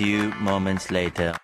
few moments later.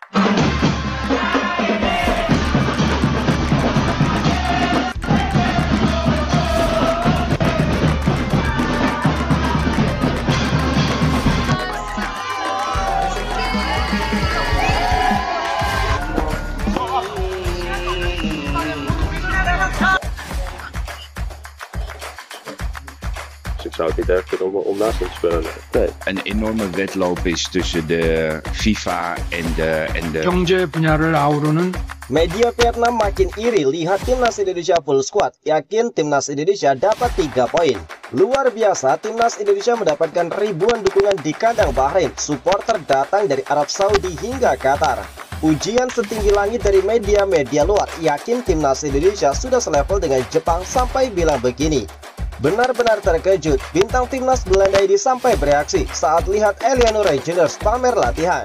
Dus ik zou het niet erg vinden om naast hem te spelen. Nee. Een enorme wedloop is tussen de FIFA en de 경제 분야를 아우르는 Media Vietnam makin iri lihat timnas Indonesia full squad, yakin timnas Indonesia dapat 3 poin. Luar biasa, timnas Indonesia mendapatkan ribuan dukungan di kandang Bahrain. Supporter datang dari Arab Saudi hingga Qatar. Ujian setinggi langit dari media-media luar, yakin timnas Indonesia sudah selevel dengan Jepang sampai bilang begini. Benar-benar terkejut, bintang timnas Belanda ini sampai bereaksi saat lihat Eliano Reijnders pamer latihan.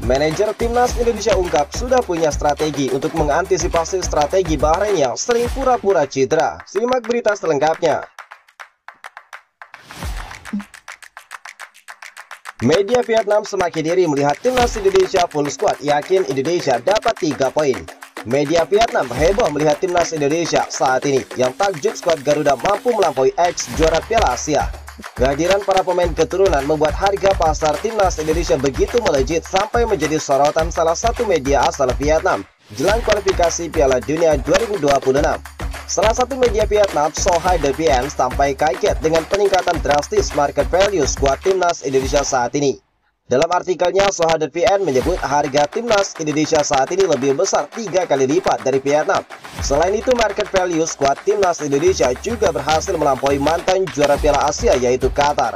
Manajer timnas Indonesia ungkap sudah punya strategi untuk mengantisipasi strategi Bahrain yang sering pura-pura cedera. Simak berita selengkapnya. Media Vietnam semakin iri melihat timnas Indonesia full squad, yakin Indonesia dapat 3 poin. Media Vietnam heboh melihat timnas Indonesia saat ini yang takjub skuad Garuda mampu melampaui ex juara Piala Asia. Kehadiran para pemain keturunan membuat harga pasar timnas Indonesia begitu melejit sampai menjadi sorotan salah satu media asal Vietnam jelang kualifikasi Piala Dunia 2026. Salah satu media Vietnam, Sohai The VN, sampai kaget dengan peningkatan drastis market value skuad timnas Indonesia saat ini. Dalam artikelnya, Sohai The VN menyebut harga timnas Indonesia saat ini lebih besar 3 kali lipat dari Vietnam. Selain itu, market value skuad timnas Indonesia juga berhasil melampaui mantan juara Piala Asia yaitu Qatar.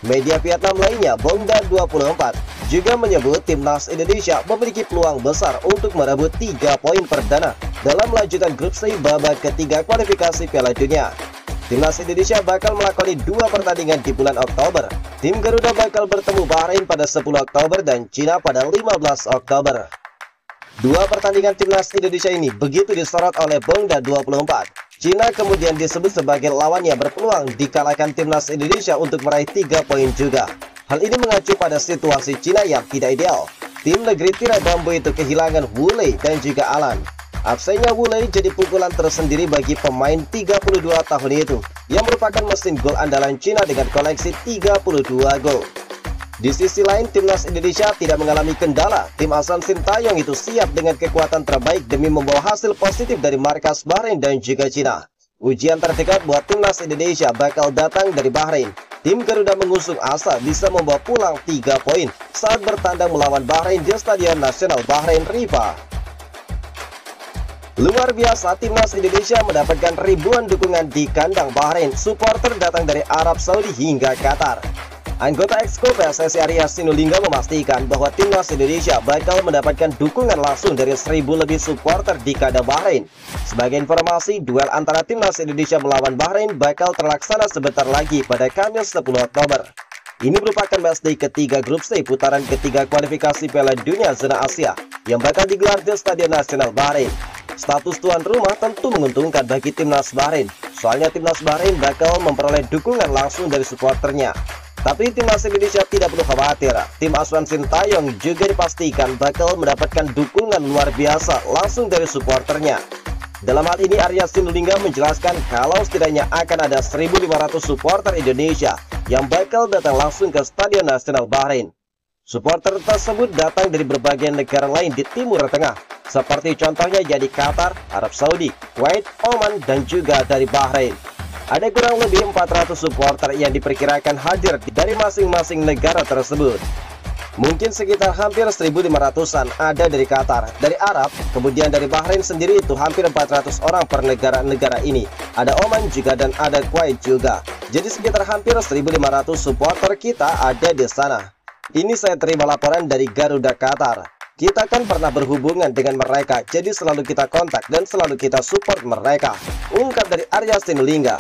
Media Vietnam lainnya, Bongda24, juga menyebut timnas Indonesia memiliki peluang besar untuk merebut 3 poin perdana dalam lanjutan grup C babak ketiga kualifikasi Piala Dunia. Timnas Indonesia bakal melakoni 2 pertandingan di bulan Oktober. Tim Garuda bakal bertemu Bahrain pada 10 Oktober dan Cina pada 15 Oktober. 2 pertandingan timnas Indonesia ini begitu disorot oleh Bongda24. Cina kemudian disebut sebagai lawan yang berpeluang dikalahkan timnas Indonesia untuk meraih 3 poin juga. Hal ini mengacu pada situasi Cina yang tidak ideal. Tim negeri tirai bambu itu kehilangan Wu Lei dan juga Alan. Absennya Wu Lei jadi pukulan tersendiri bagi pemain 32 tahun itu, yang merupakan mesin gol andalan Cina dengan koleksi 32 gol. Di sisi lain, timnas Indonesia tidak mengalami kendala. Tim asuhan Sintayong itu siap dengan kekuatan terbaik demi membawa hasil positif dari markas Bahrain dan juga Cina. Ujian terdekat buat timnas Indonesia bakal datang dari Bahrain. Tim Garuda mengusung asa bisa membawa pulang 3 poin saat bertandang melawan Bahrain di Stadion Nasional Bahrain Rifa. Luar biasa, timnas Indonesia mendapatkan ribuan dukungan di kandang Bahrain. Supporter datang dari Arab Saudi hingga Qatar. Anggota Exco PSSI Arya Sinulinga memastikan bahwa timnas Indonesia bakal mendapatkan dukungan langsung dari 1000 lebih supporter di kandang Bahrain. Sebagai informasi, duel antara timnas Indonesia melawan Bahrain bakal terlaksana sebentar lagi pada Kamis 10 Oktober. Ini merupakan matchday ketiga grup C putaran ketiga kualifikasi Piala Dunia Zona Asia yang bakal digelar di Stadion Nasional Bahrain. Status tuan rumah tentu menguntungkan bagi timnas Bahrain, soalnya timnas Bahrain bakal memperoleh dukungan langsung dari supporternya. Tapi timnas Indonesia tidak perlu khawatir, tim asuhan Sintayong juga dipastikan bakal mendapatkan dukungan luar biasa langsung dari supporternya. Dalam hal ini, Arya Sinulinga menjelaskan kalau setidaknya akan ada 1.500 supporter Indonesia yang bakal datang langsung ke Stadion Nasional Bahrain. Supporter tersebut datang dari berbagai negara lain di Timur Tengah, seperti contohnya jadi Qatar, Arab Saudi, Kuwait, Oman, dan juga dari Bahrain. Ada kurang lebih 400 supporter yang diperkirakan hadir dari masing-masing negara tersebut. Mungkin sekitar hampir 1.500-an ada dari Qatar, dari Arab, kemudian dari Bahrain sendiri itu hampir 400 orang per negara-negara ini. Ada Oman juga dan ada Kuwait juga. Jadi sekitar hampir 1.500 supporter kita ada di sana. Ini saya terima laporan dari Garuda Qatar. Kita kan pernah berhubungan dengan mereka, jadi selalu kita kontak dan selalu kita support mereka, ungkap dari Arya Sinulinga.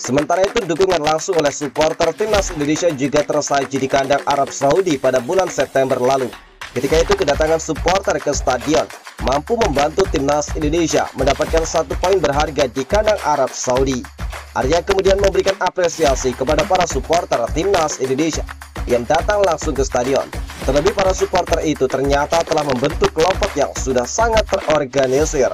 Sementara itu, dukungan langsung oleh supporter timnas Indonesia juga tersaji di kandang Arab Saudi pada bulan September lalu. Ketika itu, kedatangan supporter ke stadion mampu membantu timnas Indonesia mendapatkan 1 poin berharga di kandang Arab Saudi. Arya kemudian memberikan apresiasi kepada para supporter timnas Indonesia yang datang langsung ke stadion. Terlebih para supporter itu ternyata telah membentuk kelompok yang sudah sangat terorganisir.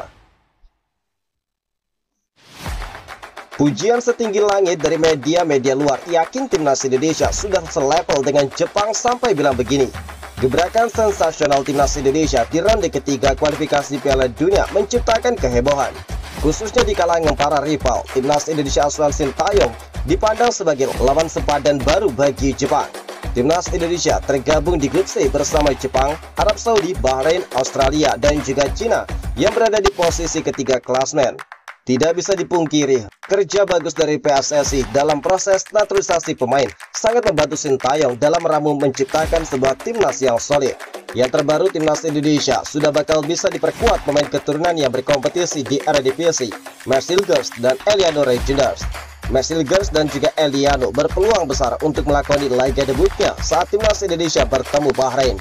Pujian setinggi langit dari media-media luar yakin timnas Indonesia sudah selevel dengan Jepang sampai bilang begini. Gebrakan sensasional timnas Indonesia di ronde ketiga kualifikasi Piala Dunia menciptakan kehebohan. Khususnya di kalangan para rival, timnas Indonesia asuhan Sintayong dipandang sebagai lawan sepadan baru bagi Jepang. Timnas Indonesia tergabung di grup C bersama Jepang, Arab Saudi, Bahrain, Australia, dan juga Cina yang berada di posisi ketiga klasmen. Tidak bisa dipungkiri, kerja bagus dari PSSI dalam proses naturalisasi pemain sangat membantu Sintayong dalam meramu menciptakan sebuah timnas yang solid. Yang terbaru, timnas Indonesia sudah bakal bisa diperkuat pemain keturunan yang berkompetisi di Eredivisie, Marcelius dan Eliano Reijnders. Marcelius dan juga Eliano berpeluang besar untuk melakoni laga debutnya saat timnas Indonesia bertemu Bahrain.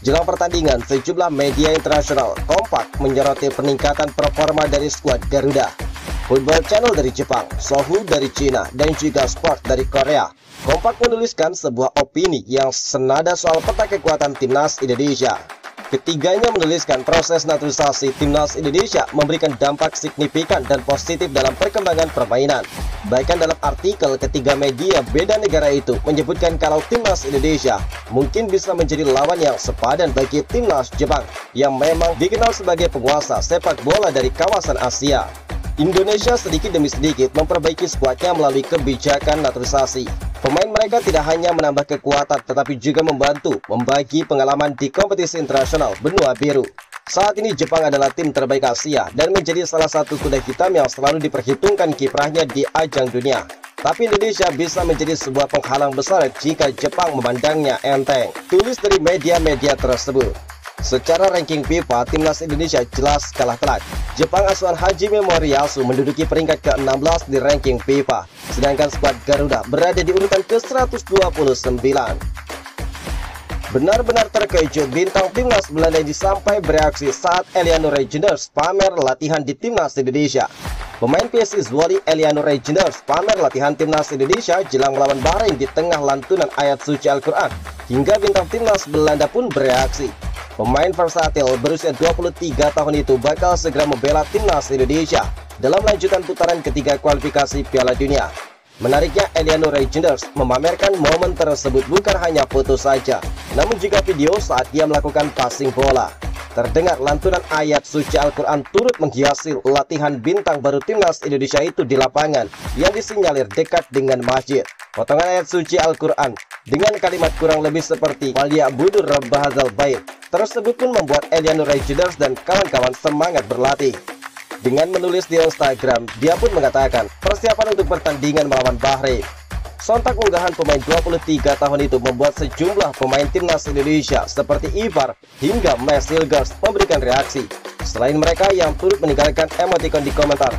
Jelang pertandingan, sejumlah media internasional kompak menyoroti peningkatan performa dari skuad Garuda. Football Channel dari Jepang, Sohu dari Cina, dan juga Sport dari Korea kompak menuliskan sebuah opini yang senada soal peta kekuatan timnas Indonesia. Ketiganya menuliskan proses naturalisasi timnas Indonesia memberikan dampak signifikan dan positif dalam perkembangan permainan. Bahkan dalam artikel, ketiga media beda negara itu menyebutkan kalau timnas Indonesia mungkin bisa menjadi lawan yang sepadan bagi timnas Jepang yang memang dikenal sebagai penguasa sepak bola dari kawasan Asia. Indonesia sedikit demi sedikit memperbaiki skuadnya melalui kebijakan naturalisasi. Pemain mereka tidak hanya menambah kekuatan tetapi juga membantu membagi pengalaman di kompetisi internasional benua biru. Saat ini Jepang adalah tim terbaik Asia dan menjadi salah satu kuda hitam yang selalu diperhitungkan kiprahnya di ajang dunia. Tapi Indonesia bisa menjadi sebuah penghalang besar jika Jepang memandangnya enteng, tulis dari media-media tersebut. Secara ranking FIFA, timnas Indonesia jelas kalah telak. Jepang asuhan Hajime Moriyasu menduduki peringkat ke-16 di ranking FIFA, sedangkan skuad Garuda berada di urutan ke-129. Benar-benar terkejut bintang timnas Belanda ini sampai bereaksi saat Eliano Reijnders pamer latihan di timnas Indonesia. Pemain PSIS Zwolle Eliano Reijnders pamer latihan timnas Indonesia jelang melawan Bahrain di tengah lantunan ayat suci Al-Quran, hingga bintang timnas Belanda pun bereaksi. Pemain versatil berusia 23 tahun itu bakal segera membela timnas Indonesia dalam lanjutan putaran ketiga kualifikasi Piala Dunia. Menariknya, Eliano Reijnders memamerkan momen tersebut bukan hanya foto saja, namun juga video saat dia melakukan passing bola. Terdengar lantunan ayat suci Al-Quran turut menghiasi latihan bintang baru timnas Indonesia itu di lapangan yang disinyalir dekat dengan masjid. Potongan ayat suci Al-Quran dengan kalimat kurang lebih seperti "Waliya'budu rabbahadzal bait" tersebut pun membuat Eliano Reijnders dan kawan-kawan semangat berlatih. Dengan menulis di Instagram, dia pun mengatakan persiapan untuk pertandingan melawan Bahrain. Sontak unggahan pemain 23 tahun itu membuat sejumlah pemain timnas Indonesia seperti Ivar hingga Marcelius memberikan reaksi. Selain mereka yang turut meninggalkan emoticon di komentar,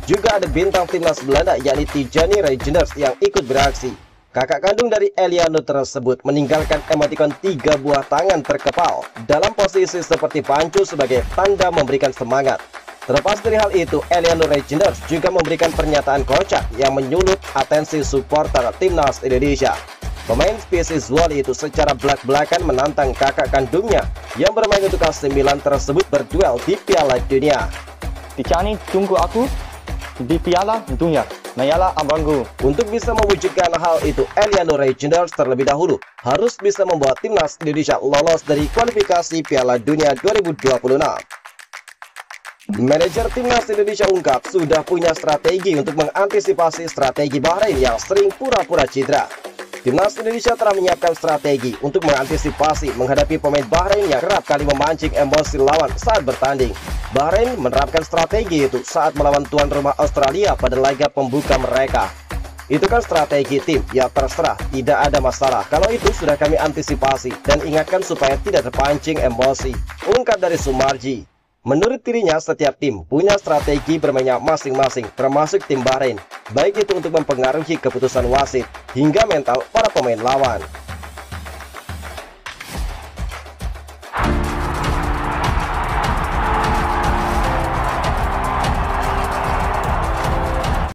juga ada bintang timnas Belanda yakni Tijani Reijnders yang ikut bereaksi. Kakak kandung dari Eliano tersebut meninggalkan emoticon 3 buah tangan terkepal dalam posisi seperti pancu sebagai tanda memberikan semangat. Terlepas dari hal itu, Eliano Reijnders juga memberikan pernyataan kocak yang menyulut atensi supporter timnas Indonesia. Pemain PSIS Zwolle itu secara belak-belakan menantang kakak kandungnya yang bermain untuk AC Milan tersebut berduel di Piala Dunia. Tijani, tunggu aku di Piala Dunia. Nayalah abangku. Untuk bisa mewujudkan hal itu, Eliano Reijnders terlebih dahulu harus bisa membawa timnas Indonesia lolos dari kualifikasi Piala Dunia 2026. Manajer timnas Indonesia ungkap sudah punya strategi untuk mengantisipasi strategi Bahrain yang sering pura-pura cedera. Timnas Indonesia telah menyiapkan strategi untuk mengantisipasi menghadapi pemain Bahrain yang kerap kali memancing emosi lawan saat bertanding. Bahrain menerapkan strategi itu saat melawan tuan rumah Australia pada laga pembuka mereka. Itu kan strategi tim, ya terserah, tidak ada masalah. Kalau itu sudah kami antisipasi dan ingatkan supaya tidak terpancing emosi, ungkap dari Sumarji. Menurut dirinya, setiap tim punya strategi bermainnya masing-masing, termasuk tim Bahrain, baik itu untuk mempengaruhi keputusan wasit hingga mental para pemain lawan.